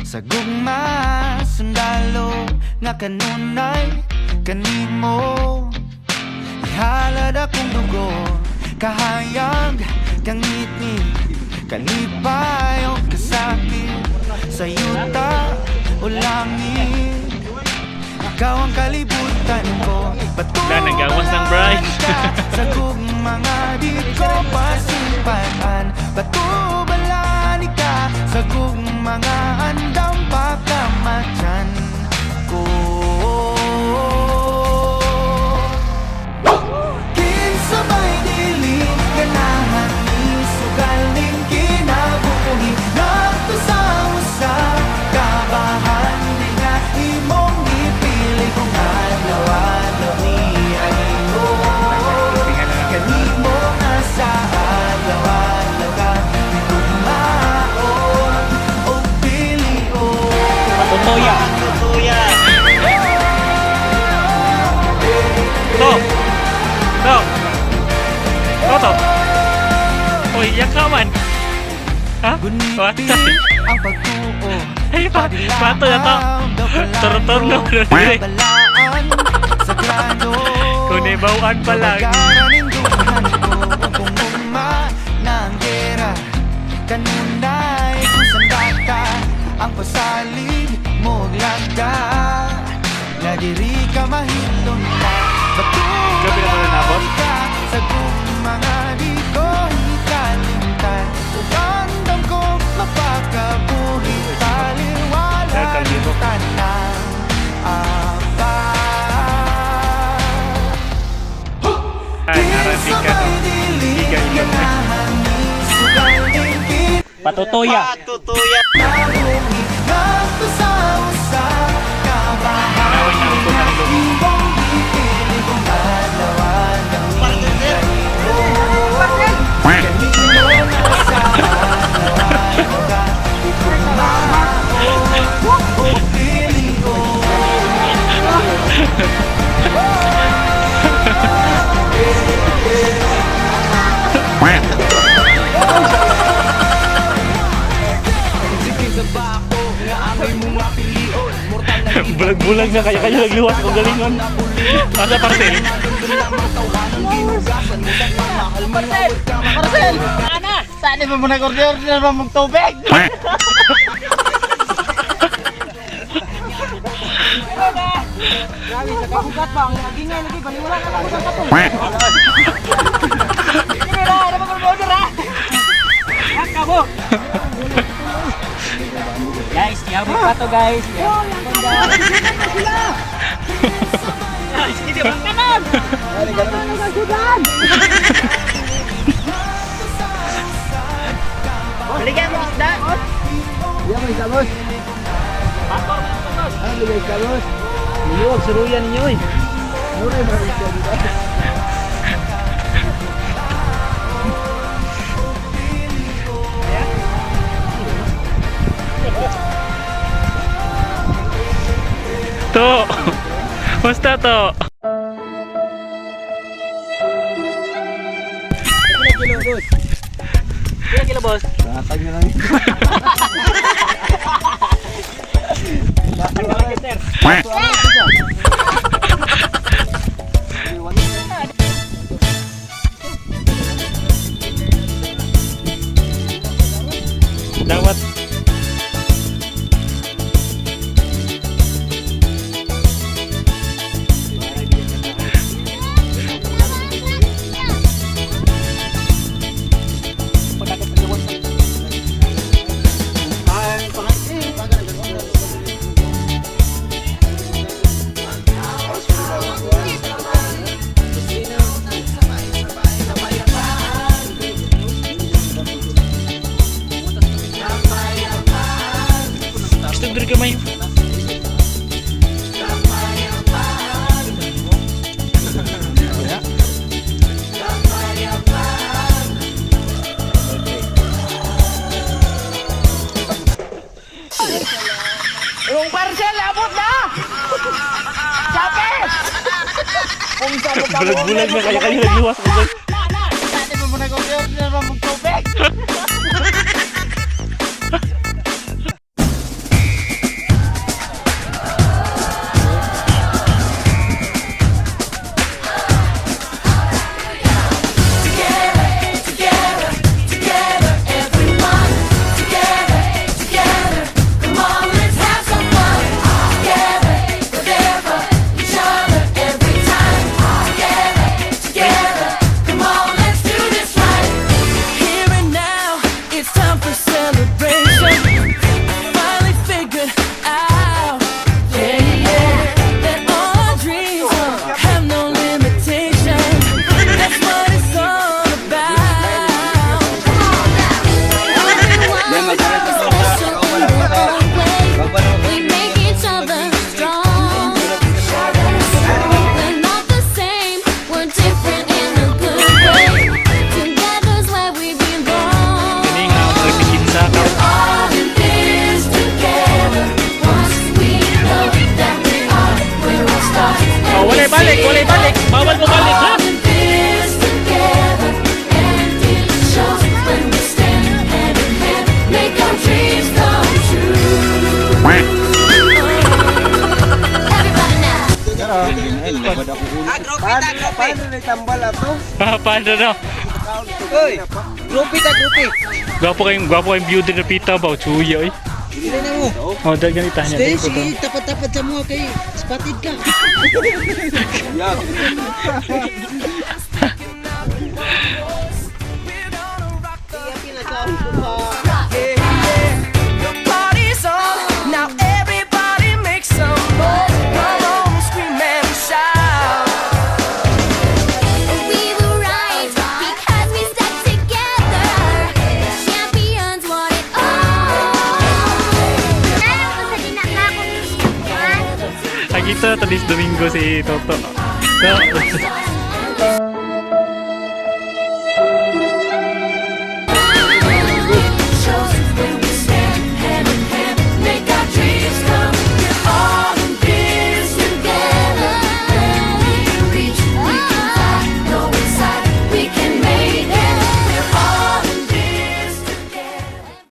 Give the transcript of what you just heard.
Sa gugma, sundalo nga kanunay kanimo. Ihalad akong dugo, kahayag kang ngitngit, kalipay o kasakit, sa yuta o langit. Ikaw ang kalibutan ko, nagawas ng bride. sa mga di ko pasimpaan. Batubalan ka sa mga andam pagkamatyan ko. Kinsabay dilim ganahan ni sugaling kinabuhi. Nato sa usap kabahan di nga imong ipili kung adlaw-adlaw ni animo. Kanimo nga sa adlaw-adlaw ka tugmaon o pilion. Tutuya. Tutuya. To. To. To. Uy, yan ka man. Ha? Gunitin ang pagtuo. Ay, pato na to. Turutong na. Balaan sa grado. Kunibawaan pa lang. Pagkaranin duhan ko kung uma ng gera. Kanunay kung sanda ka ang pasalig mo glagda. Na diri ka mahilon na. Gabi na pala nabot? Ka sa mga di ko hikalimtan. Ugandang ko mapakabuhi. Taliwala ng tanang apa. Ay, narating ka to. Higa ilong. Patutuya. Patutuya. Naway na ako ng ilong. Bulag-bulag na kaya nagluwas kung galingon. Asa parcel? Marcel! Ana! Saan ba mo nag-order na ba mong tubig? Grabe, sa kabugat ba? Ang nagingay lagi, baliwala ka lang sa katong. Sige na, ano ba mag-order ha? Kabo! Guys, yabot pa to guys. Guys, hindi ba kanan? Balikan mo isda. Iya may sabos. Ano may sabos? Iyo, suruyan ninyo eh. Mura ba isda dito? To. Basta to. Kilo boss. Kilo boss. Tatag na lang. Tatag na lang sir. Dapat gusto diri gamay. Yung parcel, abot na! Sabi! Kung saan mo ka Bulag-bulag na kaya nagluwas kung Saan mo nag-order na ba mong tubig? Paano na? Oy, grupi ta grupi. Gwapo kayong beauty na pita ba? Chuya eh. Dili na mo. Oh, dahil ganita niya. Stay, sige, tapat-tapat sa mga kay spotted ka. The party's on, now everybody make some noise. Come on, scream and shout. We were right because we stuck together. Champions want it all. Ayaw ko sa ginagawa ko. Agito, talis Domingo si Toto. So,